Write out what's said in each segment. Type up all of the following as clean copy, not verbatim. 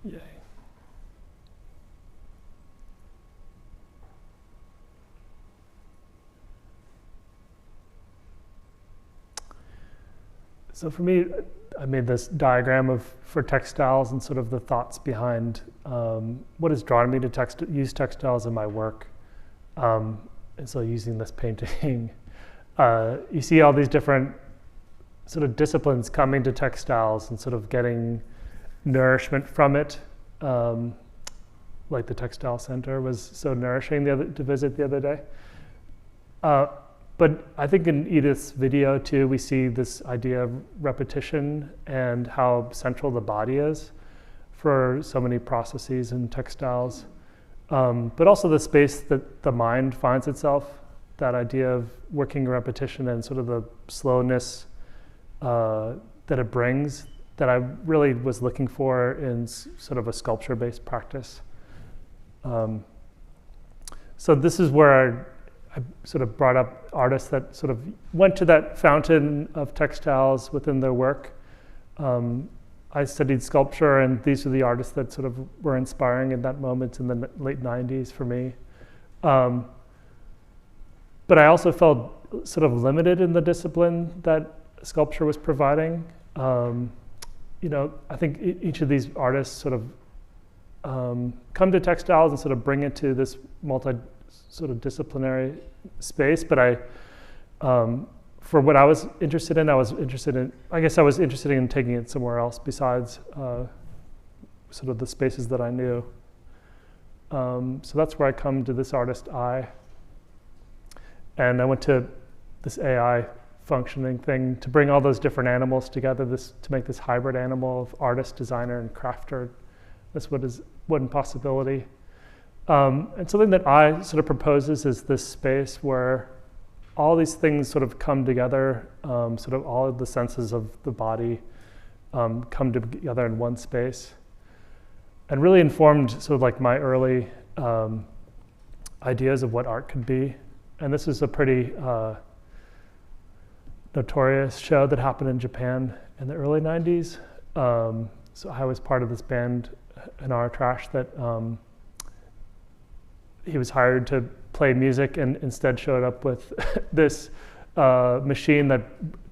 Yay. So for me, I made this diagram for textiles and sort of the thoughts behind what has drawn me to use textiles in my work. And so using this painting, you see all these different sort of disciplines coming to textiles and sort of getting nourishment from it. Like the textile center was so nourishing to visit the other day. But I think in Edith's video too, we see this idea of repetition and how central the body is for so many processes in textiles. But also the space that the mind finds itself, that idea of working repetition and sort of the slowness that it brings, that I really was looking for in sort of a sculpture-based practice. So this is where I sort of brought up artists that sort of went to that fountain of textiles within their work. I studied sculpture, and these are the artists that sort of were inspiring in that moment in the late 90s for me. But I also felt sort of limited in the discipline that sculpture was providing. I think each of these artists sort of come to textiles and sort of bring it to this sort of disciplinary space, but for what I was interested in, I was interested in taking it somewhere else besides sort of the spaces that I knew. So that's where I come to this artist, and I went to this AI functioning thing to bring all those different animals together, to make this hybrid animal of artist, designer, and crafter. That's one possibility. And something that I sort of proposes is this space where all these things sort of come together, sort of all of the senses of the body come together in one space, and really informed sort of like my early ideas of what art could be. And this is a pretty notorious show that happened in Japan in the early 90s. So I was part of this band in our trash that he was hired to play music and instead showed up with this machine that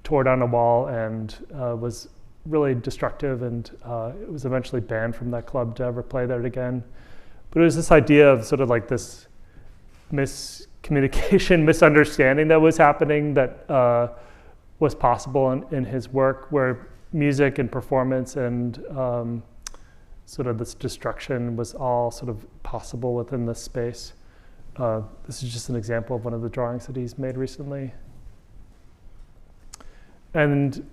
tore down a wall and was really destructive, and it was eventually banned from that club to ever play there again. But it was this idea of sort of like this miscommunication, misunderstanding that was happening that was possible in his work, where music and performance and sort of this destruction was all sort of possible within this space. This is just an example of one of the drawings that he's made recently. And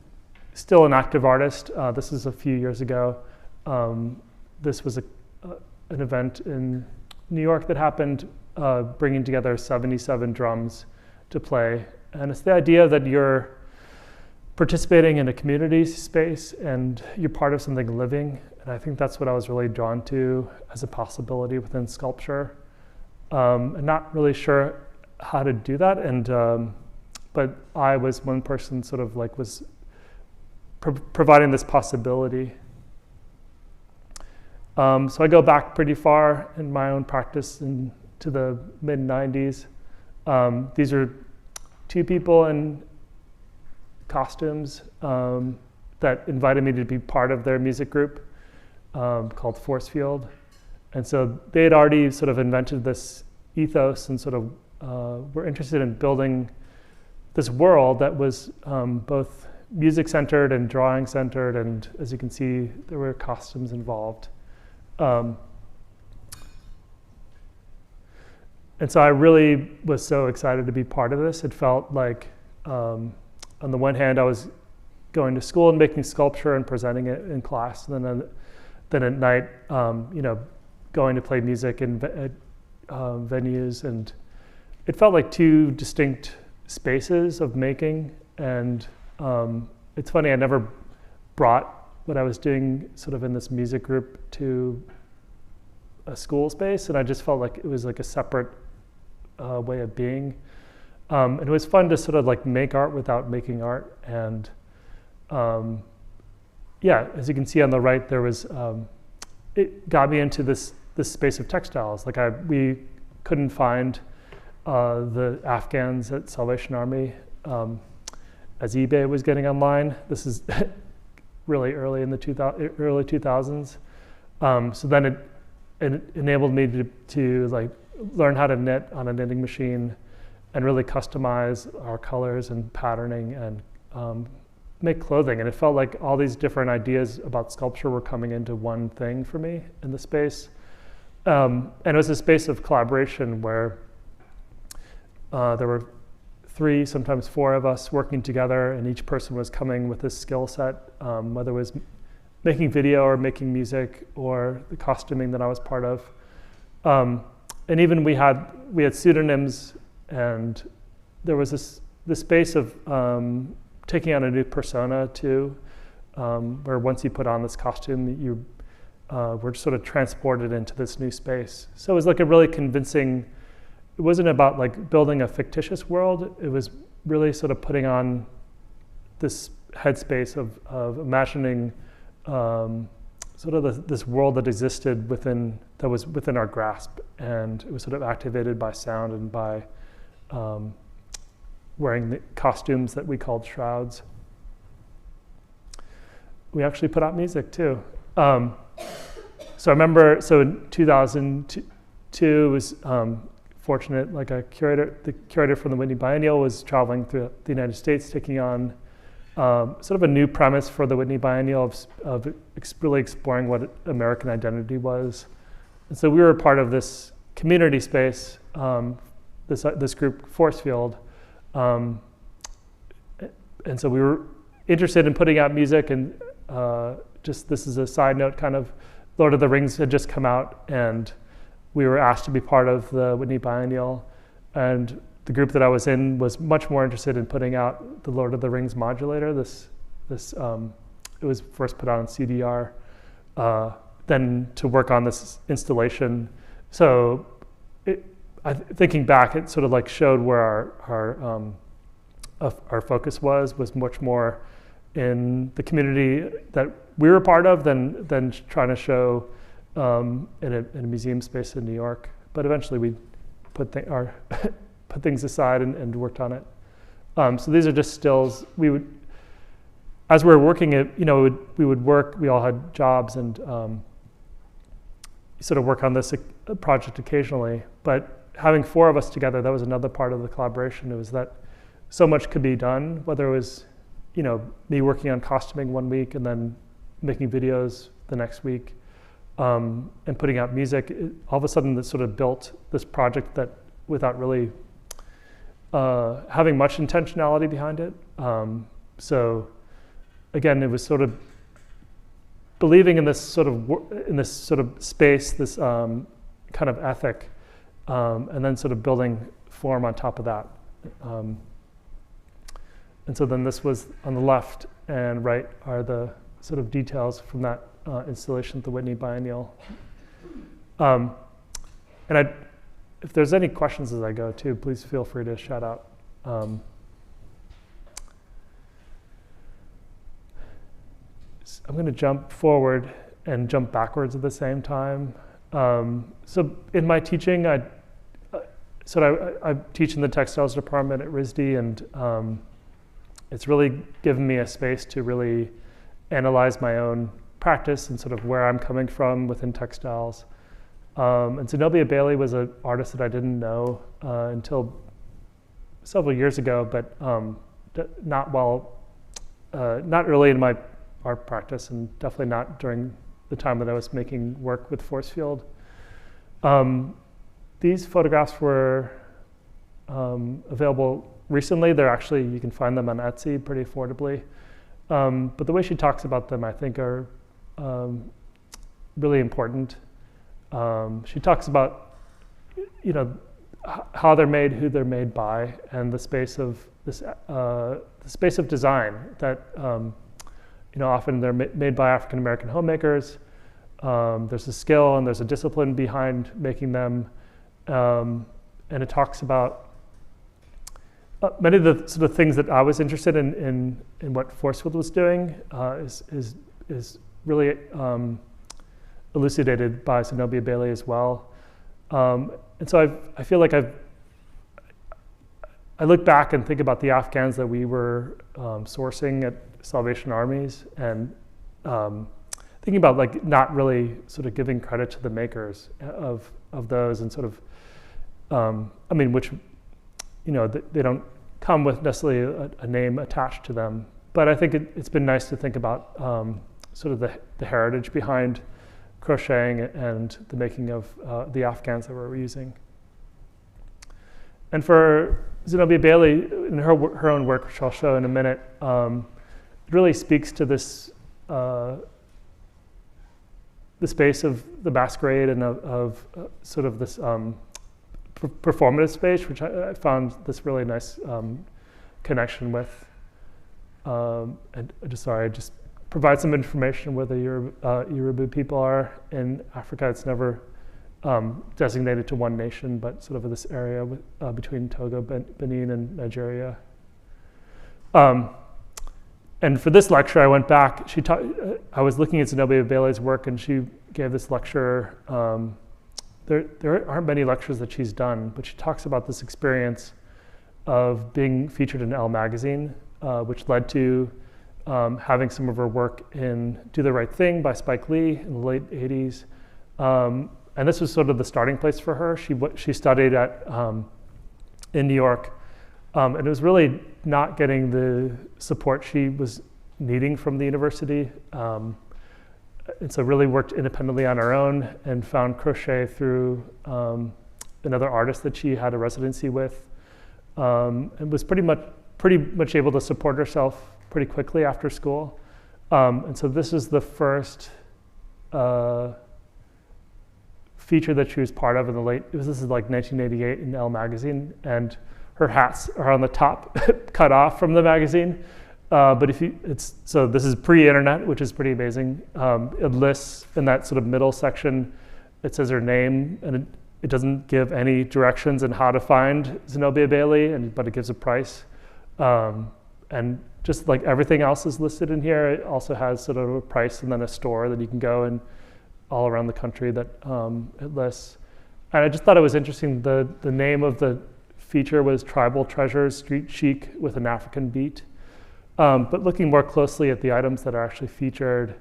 still an active artist. This is a few years ago. This was an event in New York that happened, bringing together 77 drums to play. And it's the idea that you're participating in a community space and you're part of something living. And I think that's what I was really drawn to as a possibility within sculpture. I'm not really sure how to do that, but I was one person sort of like was providing this possibility. So I go back pretty far in my own practice to the mid-90s. These are two people in costumes that invited me to be part of their music group called Force Field. And so they had already sort of invented this ethos and sort of were interested in building this world that was both music-centered and drawing-centered, and as you can see, there were costumes involved. And so I really was so excited to be part of this. It felt like, on the one hand, I was going to school and making sculpture and presenting it in class, and then at night, going to play music in venues, and it felt like two distinct spaces of making. And it's funny, I never brought what I was doing sort of in this music group to a school space, and I just felt like it was like a separate way of being. And it was fun to sort of like make art without making art. And yeah, as you can see on the right, there was it got me into this space of textiles. Like we couldn't find the Afghans at Salvation Army as eBay was getting online. This is really early in the early 2000s. So then it enabled me to like learn how to knit on a knitting machine and really customize our colors and patterning and make clothing. And it felt like all these different ideas about sculpture were coming into one thing for me in the space. And it was a space of collaboration where there were 3, sometimes 4 of us working together, and each person was coming with this skill set, whether it was making video or making music or the costuming that I was part of. And even we had pseudonyms, and there was this space of taking on a new persona too, where once you put on this costume, you were sort of transported into this new space. So it was like a really convincing. It wasn't about like building a fictitious world. It was really sort of putting on this headspace of imagining sort of this world that existed that was within our grasp, and it was sort of activated by sound and by wearing the costumes that we called shrouds. We actually put out music too. So I remember, in 2002 was fortunate, like the curator from the Whitney Biennial was traveling through the United States, taking on sort of a new premise for the Whitney Biennial of really exploring what American identity was. And so we were a part of this community space, this group, Force Field. And so we were interested in putting out music, and just this is a side note, kind of Lord of the Rings had just come out, and we were asked to be part of the Whitney Biennial. And the group that I was in was much more interested in putting out the Lord of the Rings modulator. It was first put out on CDR, then to work on this installation. So thinking back, it sort of like showed where our focus was much more in the community that we were part of than trying to show in a museum space in New York. But eventually we put things aside and worked on it. So these are just stills. As we were working it, we would work. We all had jobs and sort of work on this project occasionally. But having 4 of us together, that was another part of the collaboration. It was that so much could be done, whether it was, me working on costuming one week and then making videos the next week, and putting out music. All of a sudden, this sort of built this project that, without really having much intentionality behind it. So again, it was sort of believing in this sort of space, this kind of ethic, and then sort of building form on top of that. And so then this was on the left and right are the sort of details from that installation at the Whitney Biennial. And if there's any questions as I go too, please feel free to shout out. I'm going to jump forward and jump backwards at the same time. So in my teaching, I teach in the textiles department at RISD, and it's really given me a space to really analyze my own practice and sort of where I'm coming from within textiles. And Zenobia Bailey was an artist that I didn't know until several years ago, but not early in my art practice, and definitely not during the time that I was making work with Force Field. These photographs were available recently. You can find them on Etsy pretty affordably. But the way she talks about them, I think, are really important. She talks about, how they're made, who they're made by, and the space of design that, often they're made by African American homemakers. There's a skill and there's a discipline behind making them, and it talks about many of the sort of things that I was interested in what Force Field was doing is really elucidated by Zenobia Bailey as well. And so I feel like I look back and think about the Afghans that we were sourcing at Salvation Armies, and thinking about like not really sort of giving credit to the makers of those, and sort of, I mean, which, you know, they don't come with necessarily a name attached to them. But I think it's been nice to think about sort of the heritage behind crocheting and the making of the Afghans that we're using. And for Zenobia Bailey, in her own work, which I'll show in a minute, it really speaks to this the space of the masquerade and of sort of this performative space, which I found this really nice connection with. And just provide some information where the Yoruba people are in Africa. It's never designated to one nation, but sort of this area between Togo, Benin, and Nigeria. And for this lecture, I went back. I was looking at Zenobia Bailey's work, and she gave this lecture. There aren't many lectures that she's done, but she talks about this experience of being featured in Elle magazine, which led to having some of her work in Do the Right Thing by Spike Lee in the late 80s. And this was sort of the starting place for her. She studied in New York, and it was really not getting the support she was needing from the university. And so really worked independently on her own and found crochet through another artist that she had a residency with, and was pretty much able to support herself pretty quickly after school. And so this is the first feature that she was part of in the this is like 1988 in Elle magazine, and her hats are on the top cut off from the magazine. But so this is pre-internet, which is pretty amazing. It lists in that sort of middle section, it says her name, and it doesn't give any directions on how to find Zenobia Bailey, but it gives a price. And just like everything else is listed in here, it also has sort of a price and then a store that you can go and all around the country that it lists. And I just thought it was interesting, the name of the feature was Tribal Treasures, Street Chic with an African Beat. But looking more closely at the items that are actually featured,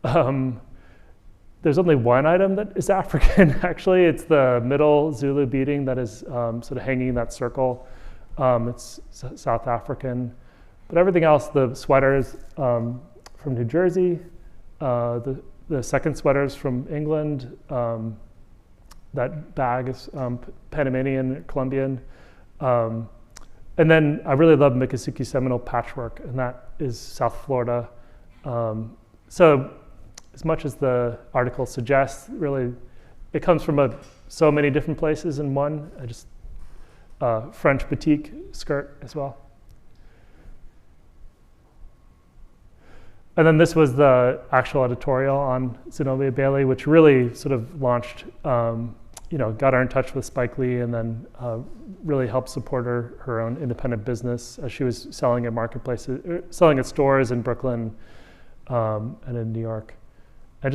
there's only one item that is African, actually. It's the middle Zulu beading that is sort of hanging in that circle. It's South African. But everything else, the sweaters from New Jersey, the second sweater's from England, that bag is Panamanian, Colombian. And then I really love Miccosukee Seminole patchwork, and that is South Florida. So as much as the article suggests, really, it comes from so many different places in one. French batik skirt as well. And then this was the actual editorial on Zenobia Bailey, which really sort of launched, got her in touch with Spike Lee, and then really helped support her own independent business as she was selling at marketplaces, selling at stores in Brooklyn and in New York. I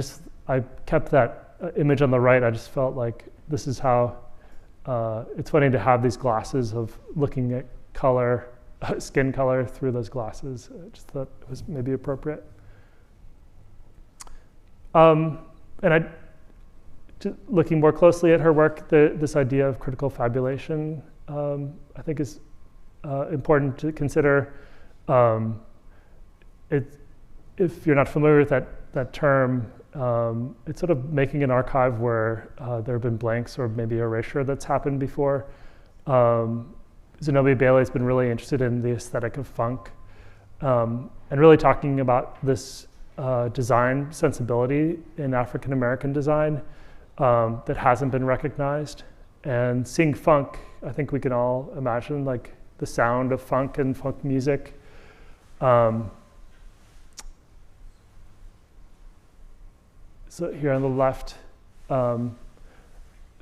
kept that image on the right. I just felt like this is how, it's funny to have these glasses of looking at color, skin color through those glasses. I just thought it was maybe appropriate. Looking more closely at her work, this idea of critical fabulation, I think is important to consider. If you're not familiar with that term, it's sort of making an archive where there have been blanks or maybe erasure that's happened before. Zenobia Bailey has been really interested in the aesthetic of funk, and really talking about this design sensibility in African American design that hasn't been recognized. And seeing funk, I think we can all imagine like the sound of funk and funk music. So here on the left,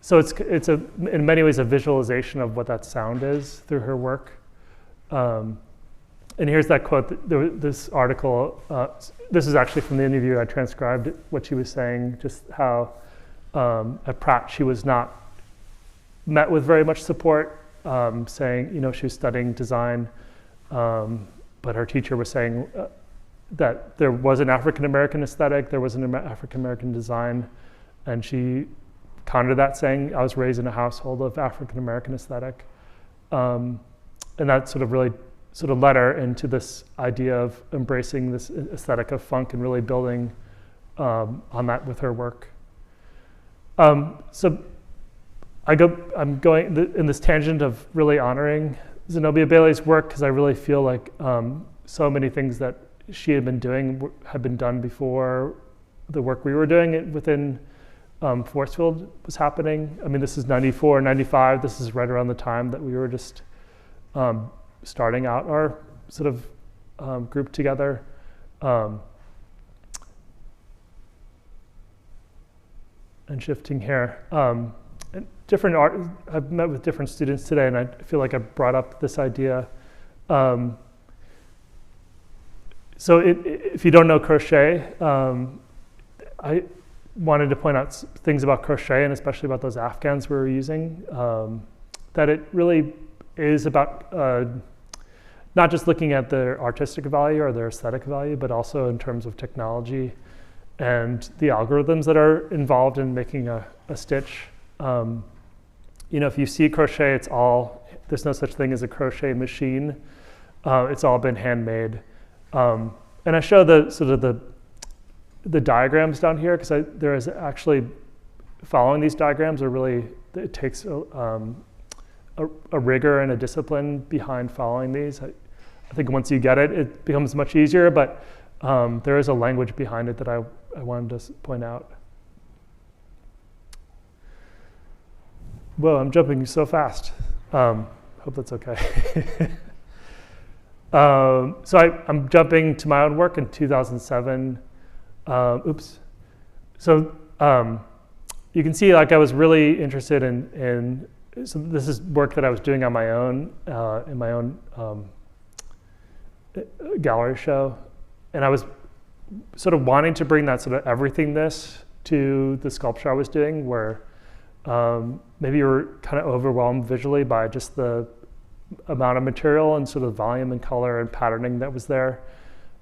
so it's in many ways a visualization of what that sound is through her work. And here's that quote, this article, this is actually from the interview. I transcribed what she was saying, just how at Pratt she was not met with very much support, saying, she was studying design, but her teacher was saying that there was an African-American aesthetic, there was an African-American design, and she countered that saying, I was raised in a household of African-American aesthetic. And that sort of really led her into this idea of embracing this aesthetic of funk and really building on that with her work. So I'm going in this tangent of really honoring Zenobia Bailey's work because I really feel like so many things that she had been doing had been done before the work we were doing within Forcefield was happening. I mean, this is 94, 95. This is right around the time that we were just starting out our sort of group together. And shifting here. Different art, I've met with different students today, and I feel like I brought up this idea. So if you don't know crochet, I wanted to point out things about crochet, and especially about those Afghans we were using, that it really is about not just looking at their artistic value or their aesthetic value, but also in terms of technology and the algorithms that are involved in making a stitch. If you see crochet, there's no such thing as a crochet machine. It's all been handmade. And I show the diagrams down here because there is actually, following these diagrams it takes a rigor and a discipline behind following these. I think once you get it, it becomes much easier, but there is a language behind it that I wanted to point out. Whoa, I'm jumping so fast. Hope that's okay. So I'm jumping to my own work in 2007. Oops. So you can see, like, I was really interested in so this is work that I was doing on my own, in my own gallery show. And I was sort of wanting to bring that sort of everythingness to the sculpture I was doing, where maybe you were kind of overwhelmed visually by just the amount of material and sort of volume and color and patterning that was there.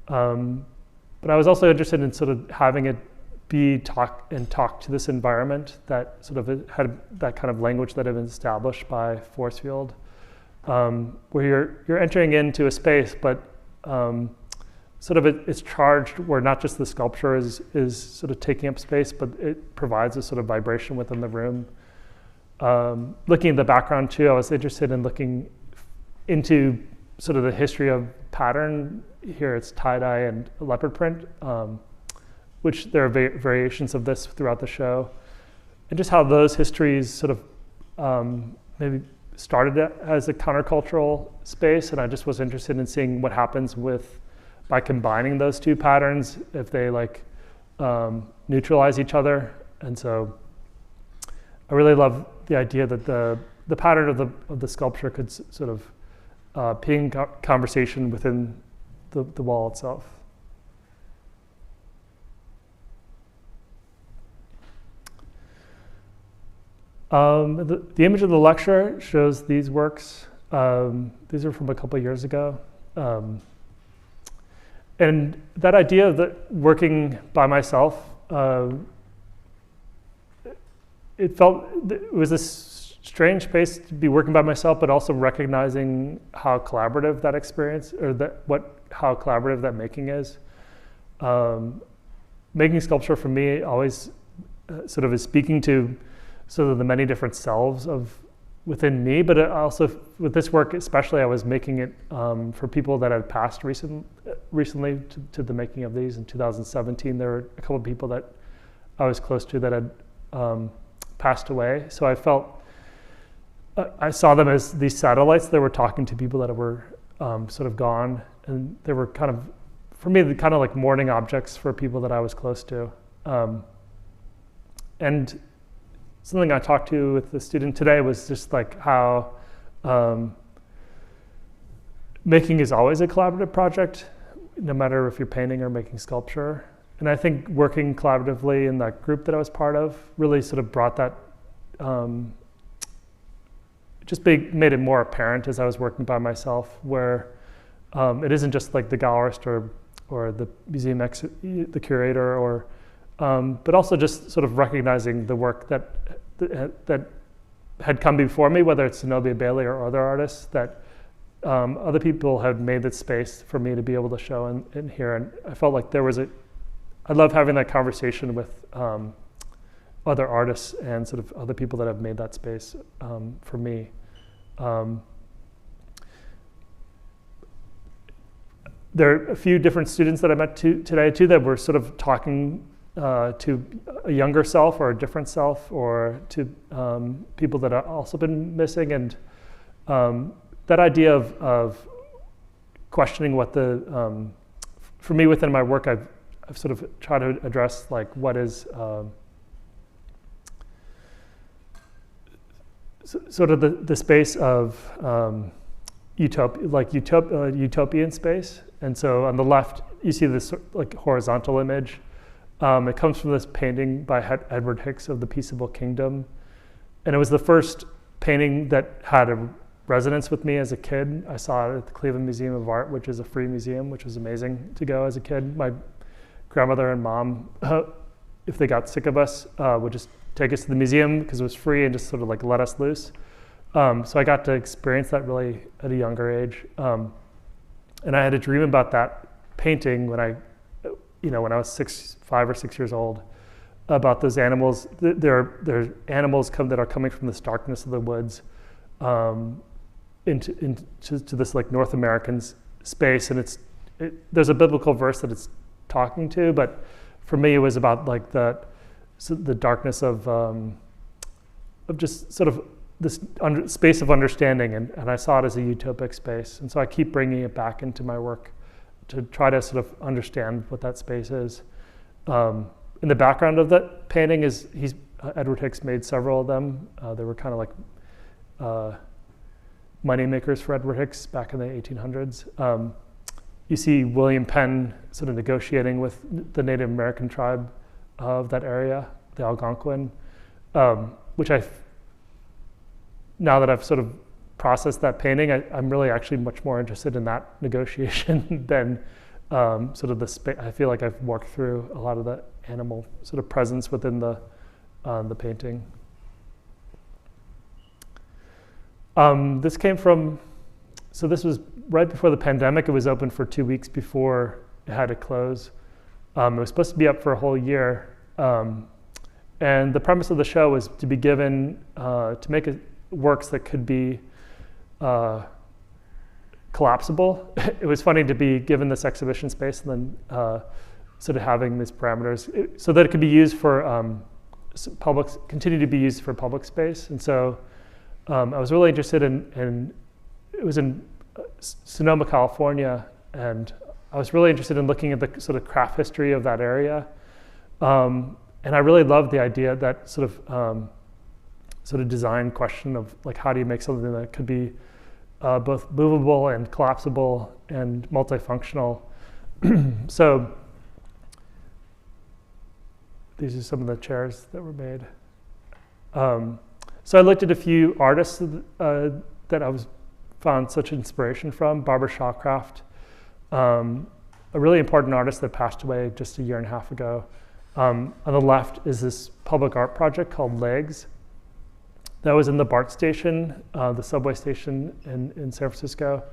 But I was also interested in sort of having it be talk to this environment that sort of had that kind of language that had been established by Forcefield, where you're entering into a space, but sort of it's charged where not just the sculpture is sort of taking up space, but it provides a sort of vibration within the room. Looking at the background too, I was interested in looking into sort of the history of pattern. Here it's tie-dye and leopard print, which there are variations of this throughout the show. And just how those histories sort of maybe started as a countercultural space, and I just was interested in seeing what happens by combining those two patterns, if they neutralize each other. And so I really love the idea that the pattern of the sculpture could sort of ping conversation within the wall itself. The image of the lecture shows these works. These are from a couple years ago. And that idea of working by myself, it was this strange space to be working by myself, but also recognizing how collaborative that experience, or how collaborative that making is. Making sculpture for me always sort of is speaking to sort of the many different selves within me, but also with this work especially, I was making it for people that had passed recently to the making of these. In 2017, there were a couple of people that I was close to that had passed away. So I felt, I saw them as these satellites that were talking to people that were sort of gone, and they were kind of, for me, kind of like mourning objects for people that I was close to. And something I talked to with the student today was just like how making is always a collaborative project, no matter if you're painting or making sculpture. And I think working collaboratively in that group that I was part of really sort of brought that, made it more apparent as I was working by myself, where it isn't just like the gallerist or the museum the curator, or but also just sort of recognizing the work that had come before me, whether it's Zenobia Bailey or other artists, that other people had made that space for me to be able to show in here. And I felt like I love having that conversation with other artists and sort of other people that have made that space for me. There are a few different students that I met today too that were sort of talking to a younger self or a different self, or to people that have also been missing. And that idea of questioning what for me within my work, I've sort of tried to address like what is sort of the space of utopian space. And so on the left, you see this like horizontal image. It comes from this painting by Edward Hicks of the Peaceable Kingdom. And it was the first painting that had a resonance with me as a kid. I saw it at the Cleveland Museum of Art, which is a free museum, which was amazing to go as a kid. My grandmother and mom, if they got sick of us, would just take us to the museum because it was free and just sort of like let us loose. So I got to experience that really at a younger age. And I had a dream about that painting when I was 5 or 6 years old, about those animals. There are animals that are coming from this darkness of the woods into this like North American space. And there's a biblical verse that it's talking to, but for me it was about like the darkness of just sort of this space of understanding, and I saw it as a utopic space. And so I keep bringing it back into my work to try to sort of understand what that space is. In the background of that painting is Edward Hicks made several of them. They were kind of like money makers for Edward Hicks back in the 1800s. You see William Penn sort of negotiating with the Native American tribe of that area, the Algonquin, which now that I've sort of processed that painting, I'm really actually much more interested in that negotiation than sort of the space. I feel like I've worked through a lot of the animal sort of presence within the painting. This came from, so this was right before the pandemic. It was open for 2 weeks before it had to close. It was supposed to be up for a whole year. And the premise of the show was to be given, to make works that could be collapsible. It was funny to be given this exhibition space and then sort of having these parameters so that it could be used for continue to be used for public space. And so I was really interested in it was in Sonoma, California, and I was really interested in looking at the sort of craft history of that area. And I really loved the idea, that sort of design question of like, how do you make something that could be both movable and collapsible and multifunctional. So these are some of the chairs that were made. So I looked at a few artists that I found such inspiration from. Barbara Shawcroft, a really important artist that passed away just a year and a half ago. On the left is this public art project called Legs. That was in the BART station, the subway station in San Francisco.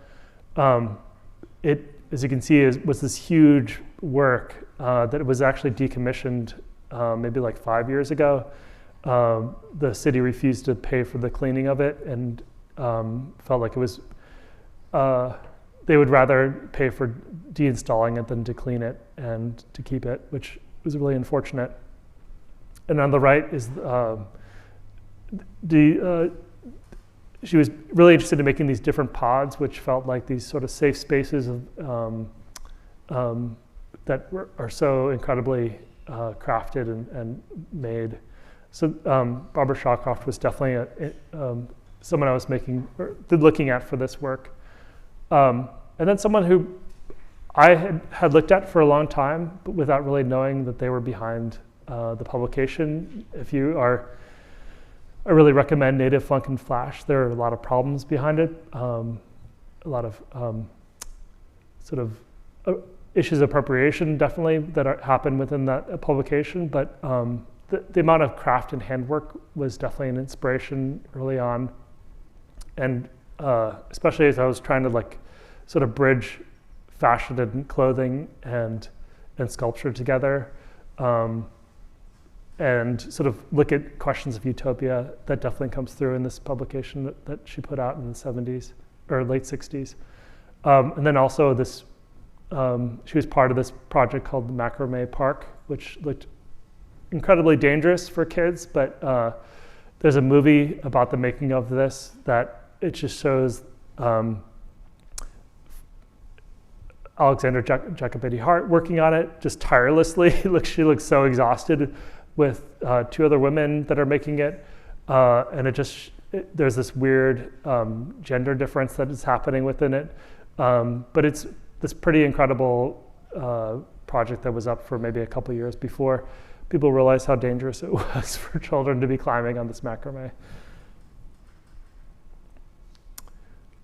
It, as you can see, was this huge work that was actually decommissioned maybe like 5 years ago. The city refused to pay for the cleaning of it and felt like it was, they would rather pay for deinstalling it than to clean it and to keep it, which was really unfortunate. And on the right is she was really interested in making these different pods, which felt like these sort of safe spaces that are so incredibly crafted and made. So Barbara Shawcroft was definitely someone I was looking at for this work. And then someone who I had looked at for a long time, but without really knowing that they were behind the publication. I really recommend Native Flunk and Flash. There are a lot of problems behind it, a lot of sort of issues of appropriation definitely that happen within that publication, but the amount of craft and handwork was definitely an inspiration early on. And especially as I was trying to like sort of bridge fashion and clothing and sculpture together, and sort of look at questions of utopia that definitely comes through in this publication that she put out in the 70s or late 60s. And then also this, she was part of this project called the Macrame Park, which looked incredibly dangerous for kids, but there's a movie about the making of this that it just shows Alexander Jacobetty Hart working on it just tirelessly. She looks so exhausted with two other women that are making it, and there's this weird gender difference that is happening within it, but it's this pretty incredible project that was up for maybe a couple years before people realized how dangerous it was for children to be climbing on this macrame.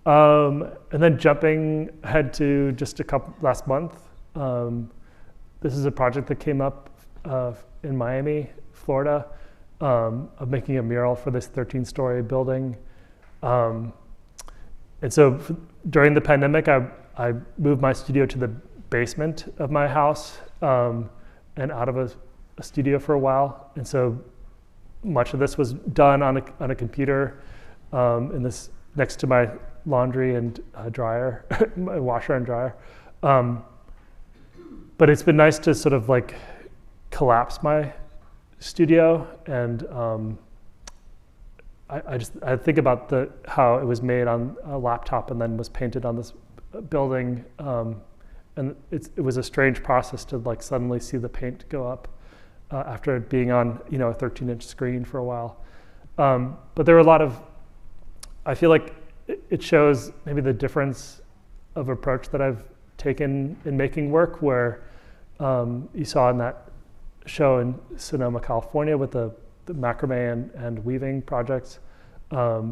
And then jumping ahead to just last month, this is a project that came up in Miami, Florida, of making a mural for this 13-story building. And so during the pandemic, I moved my studio to the basement of my house and out of a studio for a while. And so much of this was done on a computer in this next to my laundry and dryer, my washer and dryer. But it's been nice to sort of like collapse my studio, and I think about how it was made on a laptop and then was painted on this building, and it was a strange process to like suddenly see the paint go up after it being on a 13-inch screen for a while. But there were a lot of, I feel like it shows maybe the difference of approach that I've taken in making work, where you saw in that show in Sonoma, California with the macrame and weaving projects. I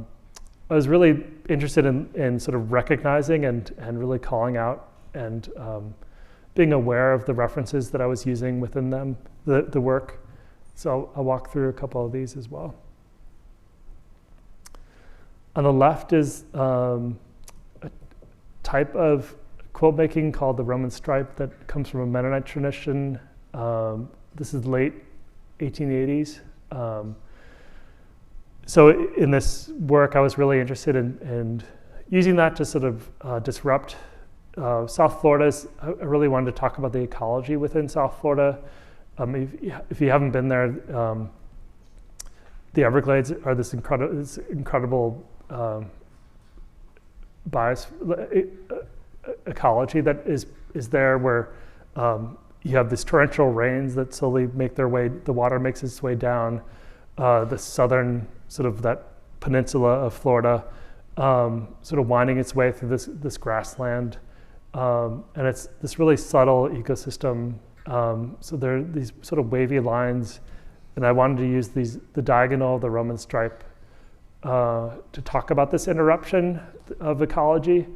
was really interested in sort of recognizing and really calling out and being aware of the references that I was using within them, the work. So I'll walk through a couple of these as well. On the left is a type of quilt making called the Roman stripe that comes from a Mennonite tradition. This is late 1880s. So in this work, I was really interested in using that to sort of disrupt South Florida. I really wanted to talk about the ecology within South Florida. If you haven't been there, the Everglades are this incredible bias ecology that is there, where you have these torrential rains that slowly make their way, the water makes its way down the southern sort of that peninsula of Florida, sort of winding its way through this grassland. And it's this really subtle ecosystem. So there are these sort of wavy lines, and I wanted to use the diagonal of the Roman stripe to talk about this interruption of ecology.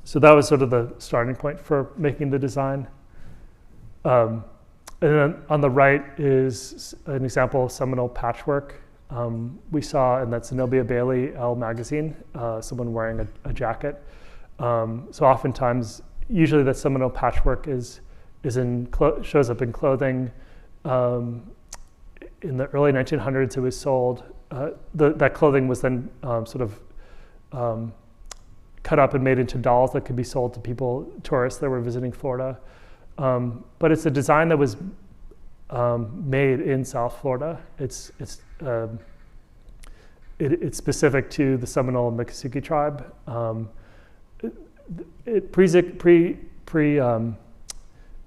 So that was sort of the starting point for making the design. And then on the right is an example of Seminole patchwork. We saw in that Zenobia Bailey Elle magazine, someone wearing a jacket. So oftentimes, usually that Seminole patchwork shows up in clothing. In the early 1900s, it was sold. That clothing was then sort of cut up and made into dolls that could be sold to tourists that were visiting Florida. But it's a design that was made in South Florida. It's specific to the Seminole and Miccosukee tribe. It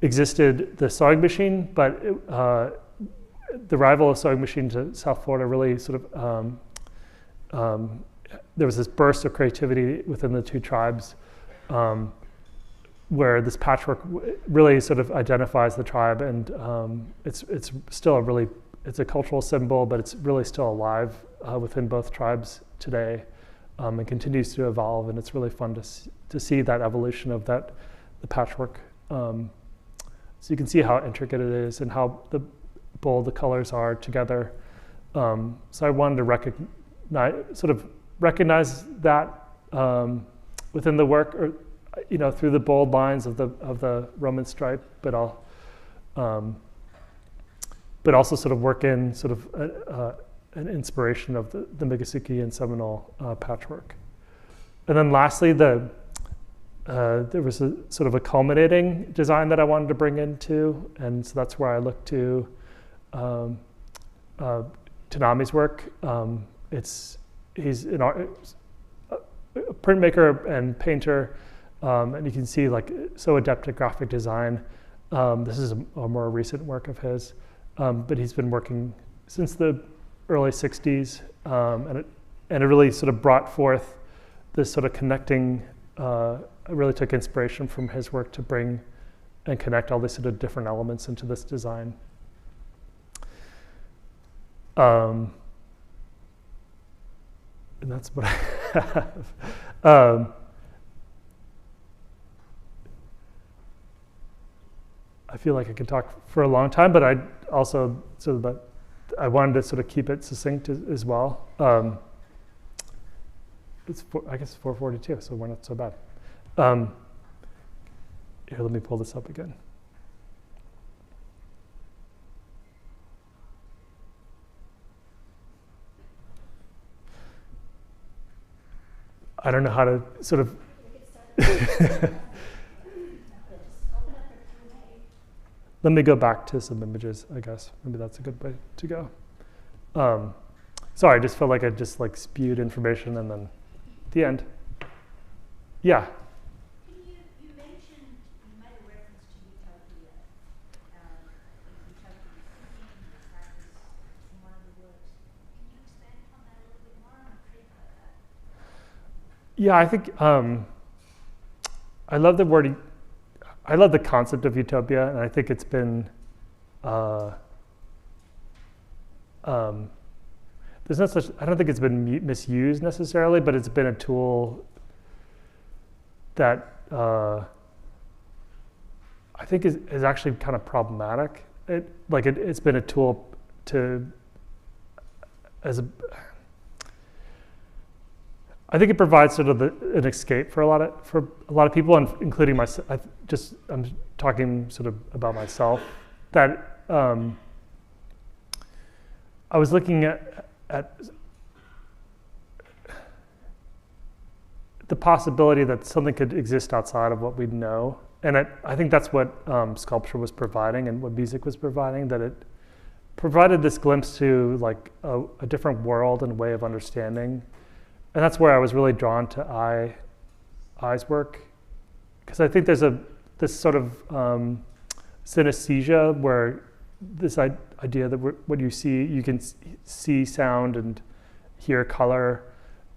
existed the sewing machine, but the arrival of sewing machine to South Florida really sort of there was this burst of creativity within the two tribes, where this patchwork really sort of identifies the tribe, and it's still it's a cultural symbol, but it's really still alive within both tribes today, and continues to evolve, and it's really fun to see that evolution of the patchwork. So you can see how intricate it is and how bold the colors are together. So I wanted to recognize that within the work, or through the bold lines of the Roman stripe, but also sort of work in sort of an inspiration of the Miccosukee and Seminole patchwork. And then lastly, there was a sort of a culminating design that I wanted to bring into, and so that's where I look to Tanami's work. He's a printmaker and painter, and you can see so adept at graphic design. This is a more recent work of his, but he's been working since the early 60s, and it really sort of brought forth this sort of connecting. I really took inspiration from his work to bring and connect all these sort of different elements into this design. And that's what I have. I feel like I could talk for a long time, but I also I wanted to sort of keep it succinct as well. I guess 4:42, so we're not so bad. Here, let me pull this up again. I don't know how to sort of. Let me go back to some images, I guess. Maybe that's a good way to go. Sorry, I just felt like I just spewed information and then at the end. Yeah. You mentioned, you made a reference to utopia. Utopia is thinking, the practice in one of the works. Can you expand on that a little bit more? I'm intrigued by that. Yeah, I think I love the word. I love the concept of utopia, and I think it's been there's not such. I don't think it's been misused necessarily, but it's been a tool that I think is actually kind of problematic. It's been a tool I think it provides sort of an escape for a lot of people, and including myself. I'm talking sort of about myself. That I was looking at the possibility that something could exist outside of what we know, and I think that's what sculpture was providing and what music was providing. That it provided this glimpse to a different world and way of understanding. And that's where I was really drawn to Ai's work, because I think there's this sort of synesthesia where this idea that what you see, you can see sound and hear color,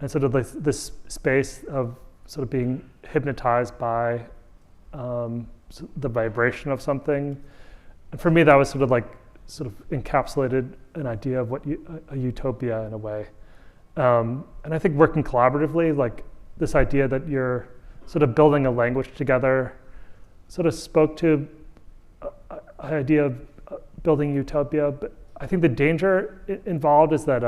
and sort of this space of sort of being hypnotized by the vibration of something. And for me, that was sort of encapsulated an idea of what a utopia in a way. And I think working collaboratively, this idea that you're sort of building a language together, sort of spoke to an idea of building utopia. But I think the danger involved is that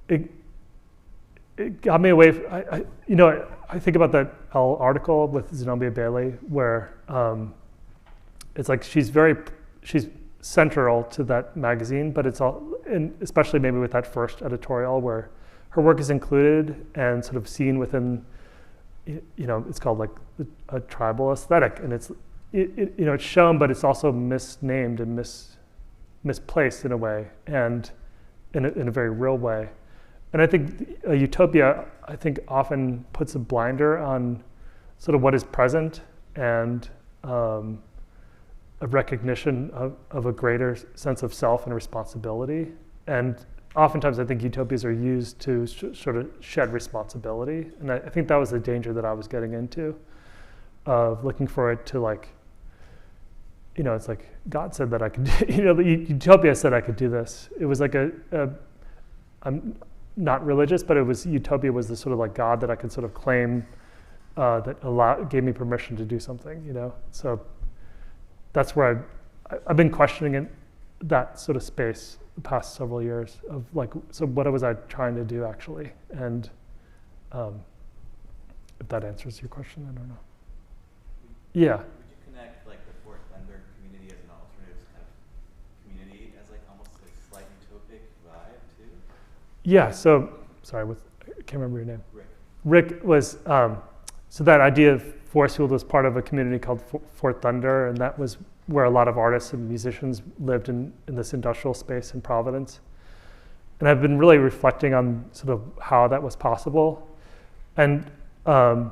it got me away. I think about that Elle article with Zenobia Bailey, where it's she's central to that magazine, but it's all, and especially maybe with that first editorial where her work is included and sort of seen within, it's called a tribal aesthetic, and it's shown, but it's also misnamed and misplaced in a way, and in a very real way. And I think a utopia, often puts a blinder on sort of what is present, and a recognition of a greater sense of self and responsibility. And oftentimes I think utopias are used to sort of shed responsibility. And I think that was the danger that I was getting into, of looking for it to like, it's like God said that I could, the utopia said I could do this. It was like I'm not religious, but it was, utopia was the sort of like God that I could sort of claim that gave me permission to do something, So that's where I've been questioning that sort of space the past several years of like, so what was I trying to do actually? And if that answers your question, I don't know. Yeah. Would you connect like the Fort Thunder community as an alternative kind of community as like almost a slight utopic vibe too? Yeah, so, sorry, I can't remember your name. Rick was, so that idea of force field was part of a community called Fort Thunder, and that was where a lot of artists and musicians lived in this industrial space in Providence. And I've been really reflecting on sort of how that was possible. And there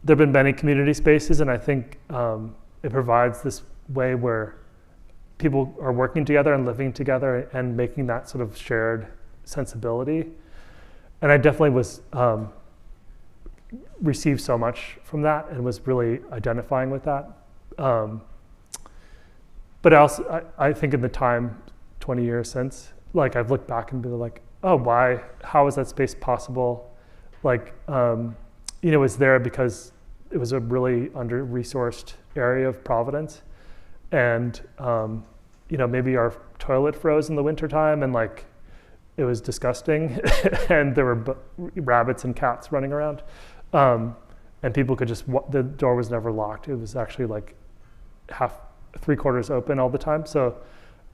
have been many community spaces, and I think it provides this way where people are working together and living together and making that sort of shared sensibility. And I definitely was received so much from that and was really identifying with that. But I think in the time, 20 years since, like I've looked back and been like, oh, how is that space possible? Like, it was there because it was a really under-resourced area of Providence. And, maybe our toilet froze in the wintertime and like, it was disgusting. And there were rabbits and cats running around. And people could the door was never locked. It was actually like 3/4 open all the time. So,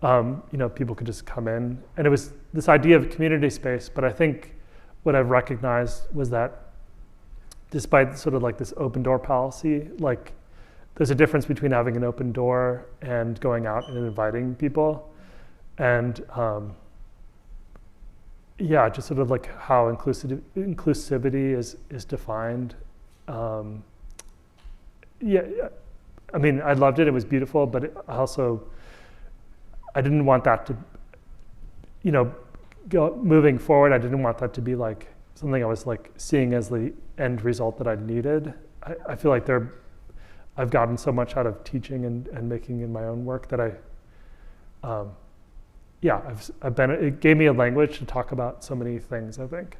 people could just come in. And it was this idea of community space. But I think what I've recognized was that despite sort of like this open door policy, like there's a difference between having an open door and going out and inviting people. And just sort of like how inclusivity is defined. I mean, I loved it. It was beautiful, but I didn't want that to, moving forward, I didn't want that to be like something I was like seeing as the end result that I needed. I feel like I've gotten so much out of teaching and making in my own work that it gave me a language to talk about so many things, I think.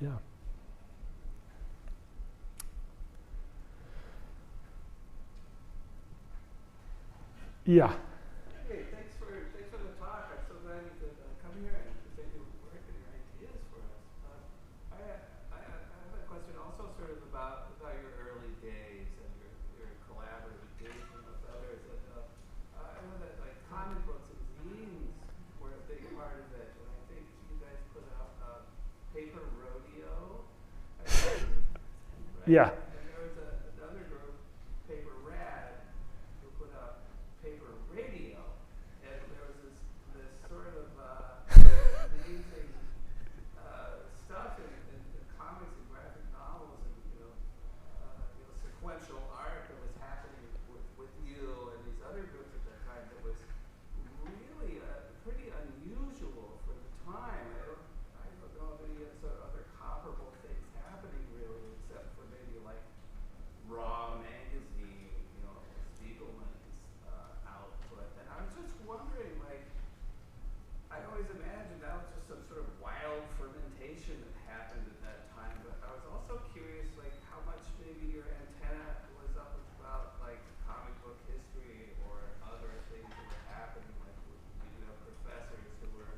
Yeah. Yeah. Hey, thanks for the talk. I'm so glad you could come here and present your work and your ideas for us. I have a question also sort of about your early days and your collaborative engagement with others. I know that like comic books and zines were a big part of it, and I think you guys put out Paper Rodeo. I think, right? Yeah. And there was another group, Paper Rad, who put out Paper Radio, and there was this sort of amazing stuff in comics and graphic novels and sequential art that was happening with you and these other groups at that time that was really pretty unusual for the time. I don't know of any sort of other comparable things happening really, except for maybe like Raw magazine, Spiegelman's output. And I was just wondering, like, I always imagined that was just some sort of wild fermentation that happened at that time, but I was also curious, like, how much maybe your antenna was up about, like, comic book history or other things that were happening, like, professors who were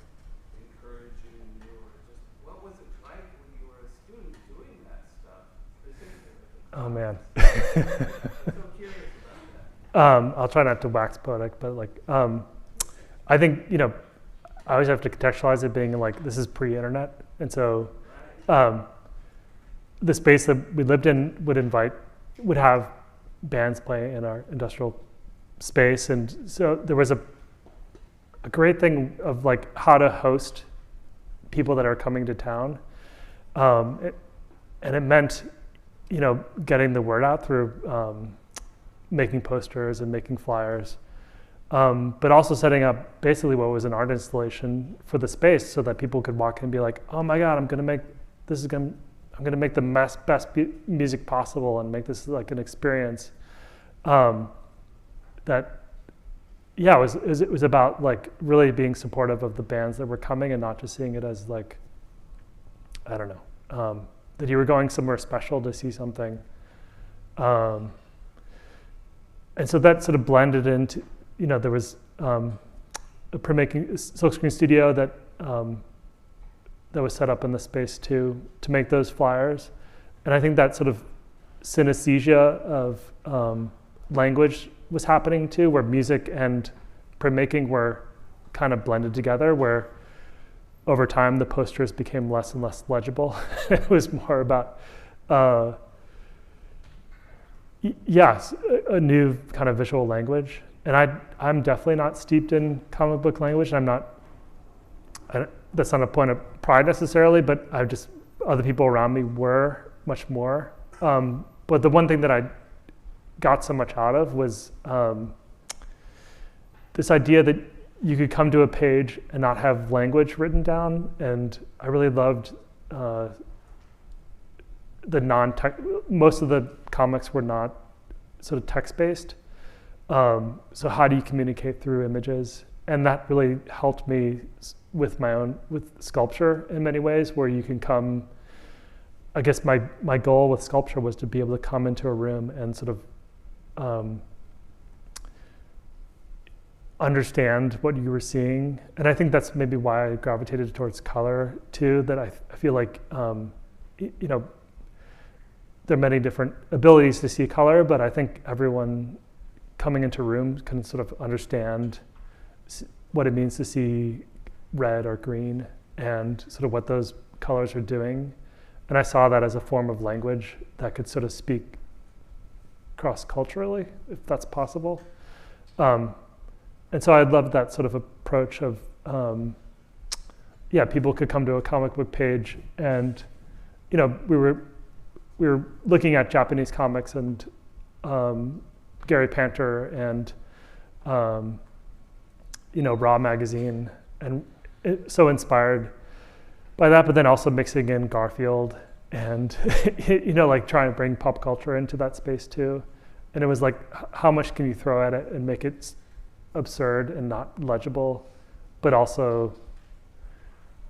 encouraging you, or just, what was it like when you were a student doing that stuff, specifically? Oh, man. I'm so curious about that. I'll try not to wax poetic, but like, I think, I always have to contextualize it being like, this is pre-internet. And so the space that we lived in would have bands play in our industrial space. And so there was a great thing of like how to host people that are coming to town. And it meant, getting the word out through making posters and making flyers, but also setting up basically what was an art installation for the space so that people could walk in and be like, oh my God, I'm going to make the best music possible and make this like an experience. It was about like really being supportive of the bands that were coming and not just seeing it as like, I don't know, that you were going somewhere special to see something. And so that sort of blended into, there was a printmaking silkscreen studio that was set up in the space to make those flyers. And I think that sort of synesthesia of language was happening too, where music and printmaking were kind of blended together, where over time the posters became less and less legible. It was more about, a new kind of visual language. And I'm definitely not steeped in comic book language. That's not a point of pride necessarily, but other people around me were much more. But the one thing that I got so much out of was this idea that you could come to a page and not have language written down. And I really loved most of the comics were not sort of text-based. So how do you communicate through images? And that really helped me with sculpture in many ways, where you can come, I guess my goal with sculpture was to be able to come into a room and sort of understand what you were seeing. And I think that's maybe why I gravitated towards color too, that I feel like, there are many different abilities to see color, but I think everyone coming into rooms can sort of understand what it means to see red or green and sort of what those colors are doing. And I saw that as a form of language that could sort of speak cross-culturally, if that's possible. And so I loved that sort of approach of, people could come to a comic book page and, we were looking at Japanese comics and Gary Panter and, Raw Magazine, and so inspired by that, but then also mixing in Garfield and, like trying to bring pop culture into that space too. And it was like, how much can you throw at it and make it absurd and not legible, but also,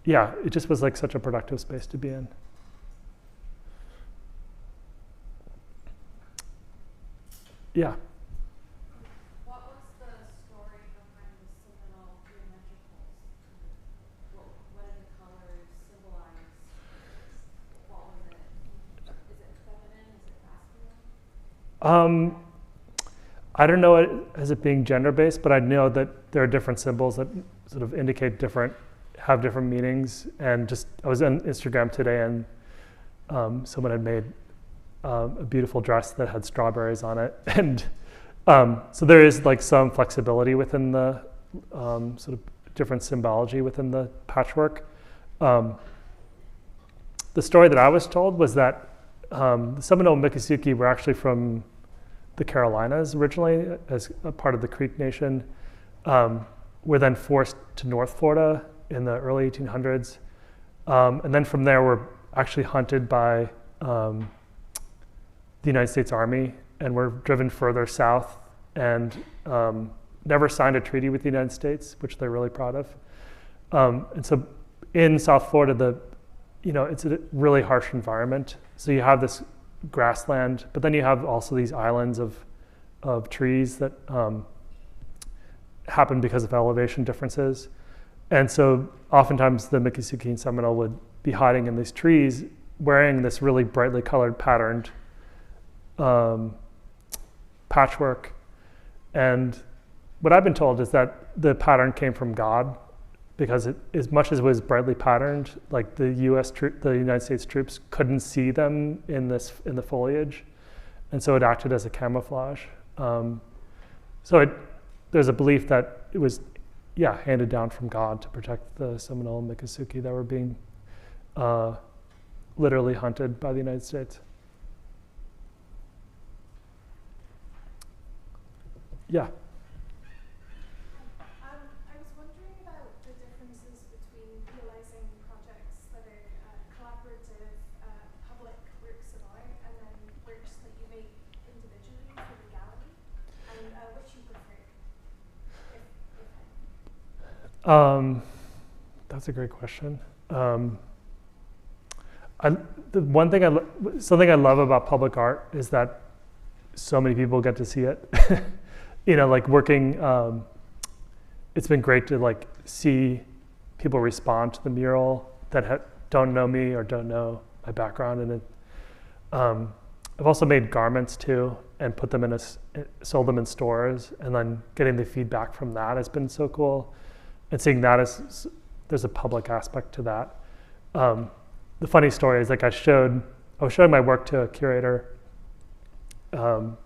it just was like such a productive space to be in. Yeah. What was the story behind the seminal geometricals? What did the colors symbolize? What was it? Is it feminine? Is it masculine? I don't know it as it being gender-based, but I know that there are different symbols that sort of indicate have different meanings. And I was on Instagram today, and someone had made a beautiful dress that had strawberries on it. And so there is like some flexibility within the sort of different symbology within the patchwork. The story that I was told was that the Seminole Miccosukee were actually from the Carolinas originally as a part of the Creek Nation, were then forced to North Florida in the early 1800s. And then from there were actually hunted by the United States Army and were driven further south and never signed a treaty with the United States, which they're really proud of. And so in South Florida, it's a really harsh environment. So you have this grassland, but then you have also these islands of trees that happen because of elevation differences. And so oftentimes the Miccosukee and Seminole would be hiding in these trees wearing this really brightly colored patterned patchwork. And what I've been told is that the pattern came from God, because as much as it was brightly patterned, like the United States troops couldn't see them in the foliage, and so it acted as a camouflage. There's a belief that it was, handed down from God to protect the Seminole and Miccosukee that were being literally hunted by the United States. Yeah. I was wondering about the differences between realizing projects that are collaborative, public works of art, and then works that you make individually for the gallery, and which you prefer, if any. That's a great question. The one thing something I love about public art is that so many people get to see it. Like working, it's been great to like see people respond to the mural that don't know me or don't know my background in it. I've also made garments too and put them sold them in stores, and then getting the feedback from that has been so cool. And seeing that there's a public aspect to that. The funny story is like I was showing my work to a curator, and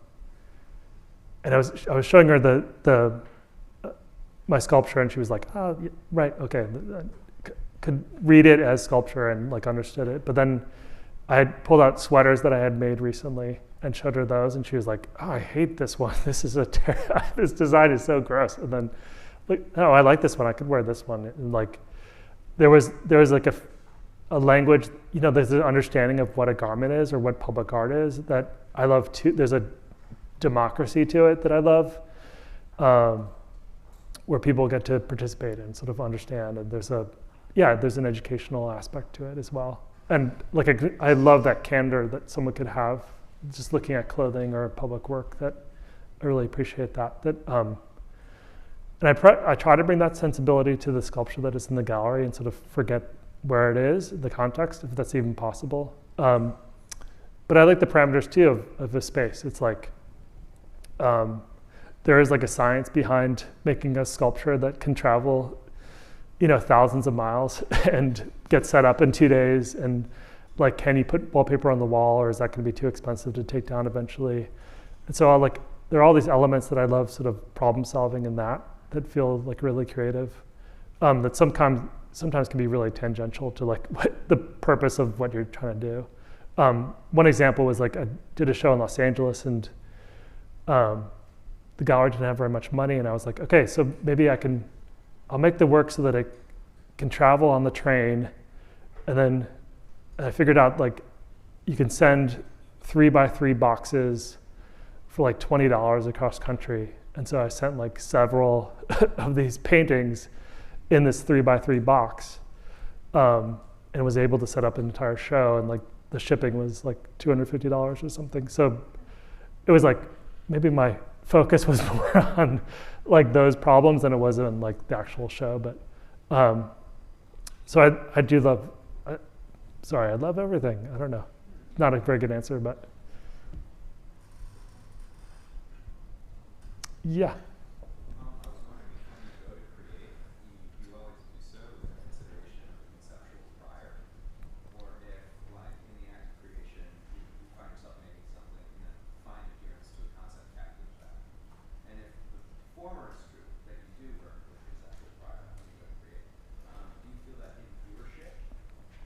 I was showing her my sculpture, and she was like, "Oh, right, okay," could read it as sculpture and like understood it. But then I had pulled out sweaters that I had made recently and showed her those, and she was like, "Oh, I hate this one. This is this design is so gross." And then like, "Oh, I like this one. I could wear this one." And like there was like a language, there's an understanding of what a garment is or what public art is that I love too. There's a democracy to it that I love, where people get to participate and sort of understand. And there's an educational aspect to it as well. And like I love that candor that someone could have just looking at clothing or public work. That I really appreciate that. And I try to bring that sensibility to the sculpture that is in the gallery and sort of forget where it is, the context, if that's even possible. But I like the parameters too of the space. It's like there is like a science behind making a sculpture that can travel, thousands of miles and get set up in 2 days. And like, can you put wallpaper on the wall, or is that going to be too expensive to take down eventually? And so there are all these elements that I love, sort of problem solving in that feel like really creative. That sometimes can be really tangential to like what the purpose of what you're trying to do. One example was like I did a show in Los Angeles, and the gallery didn't have very much money, and I was like, okay, so maybe I'll make the work so that it can travel on the train, and then I figured out like you can send 3x3 boxes for like $20 across country. And so I sent like several of these paintings in this 3x3 box, and was able to set up an entire show, and like the shipping was like $250 or something. So it was like maybe my focus was more on like those problems than it was on like the actual show. But so I do love. I love everything. I don't know, not a very good answer, but yeah. I was wondering if when you go to create, you always do so with a consideration of the conceptual prior, or if, like, in the act of creation, you find yourself making something and then find adherence to a concept captures that. And if the former is true, that you do work with conceptual prior when you go to create, do you feel that in viewership,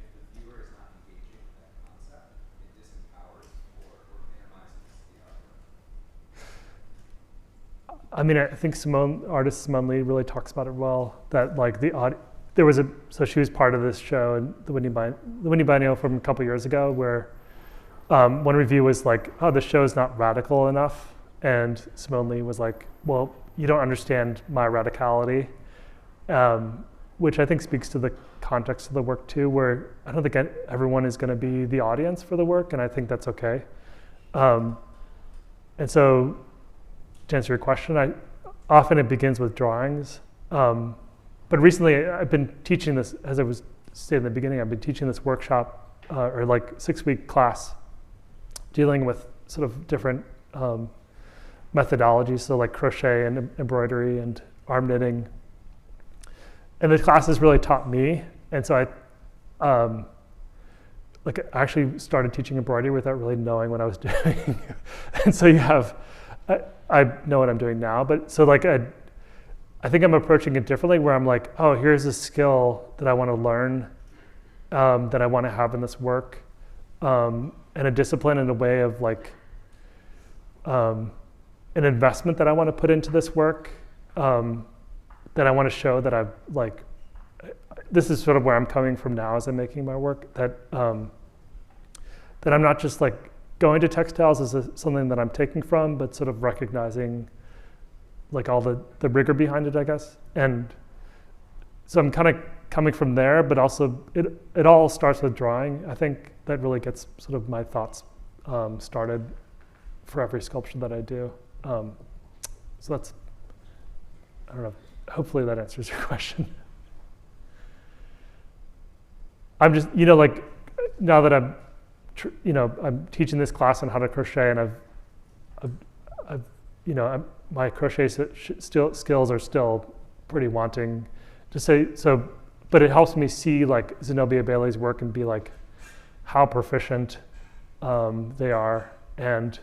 if the viewer is not engaging with that concept, it disempowers or minimizes the output? I mean, I think artist Simone Lee really talks about it well. That like so she was part of this show and the Winnie Biennial from a couple years ago, where one review was like, "Oh, the show is not radical enough," and Simone Lee was like, "Well, you don't understand my radicality," which I think speaks to the context of the work too, where I don't think everyone is going to be the audience for the work, and I think that's okay. And so, to answer your question, often it begins with drawings. But recently I've been teaching this, as I was saying in the beginning, I've been teaching this workshop or like 6-week class dealing with sort of different methodologies, so like crochet and embroidery and arm knitting. And the class has really taught me. And so I actually started teaching embroidery without really knowing what I was doing. And so I know what I'm doing now, but so like I think I'm approaching it differently, where I'm like, oh, here's a skill that I want to learn, that I want to have in this work, and a discipline and a way of like an investment that I want to put into this work, that I want to show that I've like, this is sort of where I'm coming from now as I'm making my work, that that I'm not just like going to textiles as something that I'm taking from, but sort of recognizing like all the rigor behind it, I guess. And so I'm kind of coming from there, but also it all starts with drawing. I think that really gets sort of my thoughts started for every sculpture that I do. So that's, I don't know, hopefully that answers your question. I'm just, like now that I'm teaching this class on how to crochet, and my crochet skills are still pretty wanting to say so, but it helps me see like Zenobia Bailey's work and be like how proficient they are, and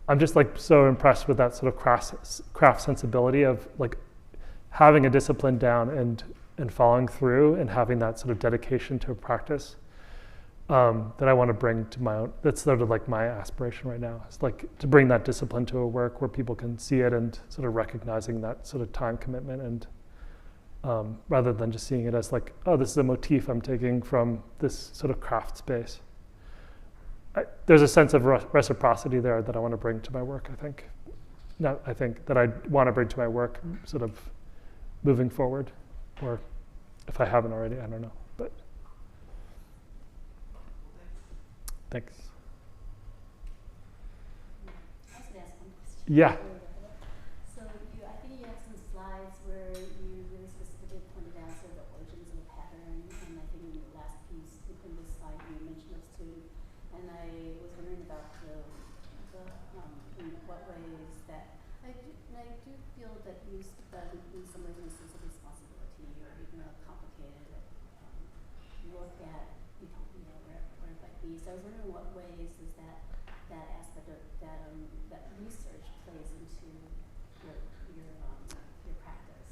I'm just like so impressed with that sort of craft sensibility of like having a discipline down and following through and having that sort of dedication to a practice that I want to bring to my own. That's sort of like my aspiration right now. It's like to bring that discipline to a work where people can see it and sort of recognizing that sort of time commitment, and rather than just seeing it as like, oh, this is a motif I'm taking from this sort of craft space. There's a sense of reciprocity there that I want to bring to my work, I think. I think that I want to bring to my work sort of moving forward, or if I haven't already, I don't know, but thanks. I was going to ask one question. Yeah. So I think you have some slides where you really specifically pointed out sort of the origins of the pattern, and I think in the last piece in this slide you mentioned those too. And I was wondering about in what ways that I do feel that you in some ways a sense of responsibility, or even a complicated look at where it might be. So I was wondering what ways is that aspect of that research plays into your practice.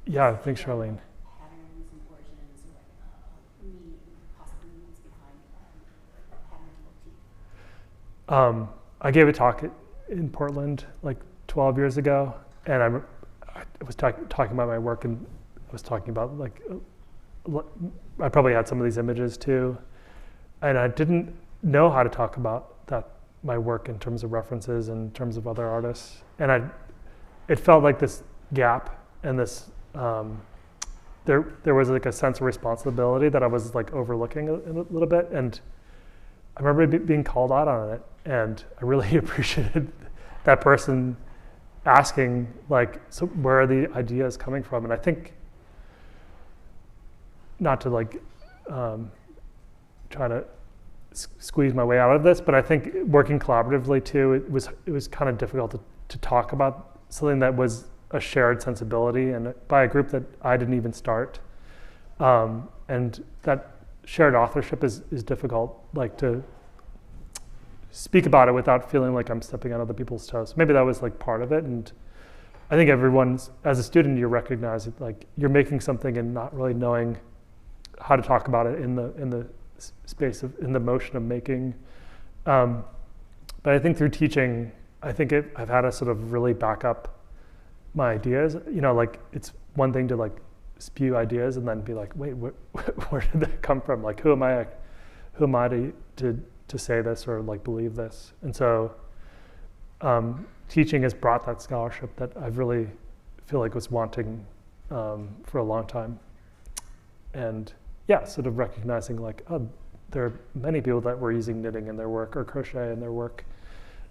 Yeah, thanks, Charlene. Patterns and origins, or possible meanings behind pattern motif. I gave a talk in Portland like 12 years ago, and I was talking about my work, and I was talking about like, I probably had some of these images too, and I didn't know how to talk about my work in terms of references and in terms of other artists, and it felt like this gap and this there was like a sense of responsibility that I was like overlooking a little bit, and I remember being called out on it, and I really appreciated that person asking like, so where are the ideas coming from? And I think, not to like try to squeeze my way out of this, but I think working collaboratively too, it was kind of difficult to talk about something that was a shared sensibility, and by a group that I didn't even start, and that shared authorship is difficult, like to speak about it without feeling like I'm stepping on other people's toes. Maybe that was like part of it, and I think as a student, you recognize it, like you're making something and not really knowing how to talk about it in the space in the motion of making. But I think through teaching, I think I've had to sort of really back up my ideas. Like it's one thing to like spew ideas and then be like, wait, where did that come from? Like, who am I to say this or like believe this? And so teaching has brought that scholarship that I really feel like was wanting for a long time. And yeah, sort of recognizing like, oh, there are many people that were using knitting in their work, or crochet in their work,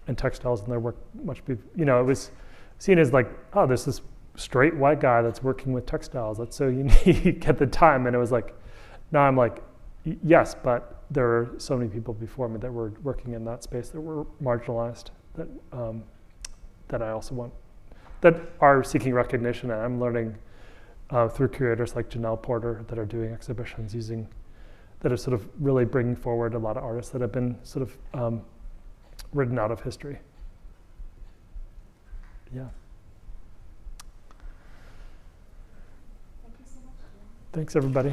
and textiles in their work it was seen as like, oh, there's this straight white guy that's working with textiles. That's so unique at the time. And it was like, now I'm like, yes, but there are so many people before me that were working in that space that were marginalized, that I also want, that are seeking recognition. And I'm learning through curators like Janelle Porter that are doing exhibitions that are sort of really bringing forward a lot of artists that have been sort of written out of history. Yeah. Thank you so much. Thanks, everybody.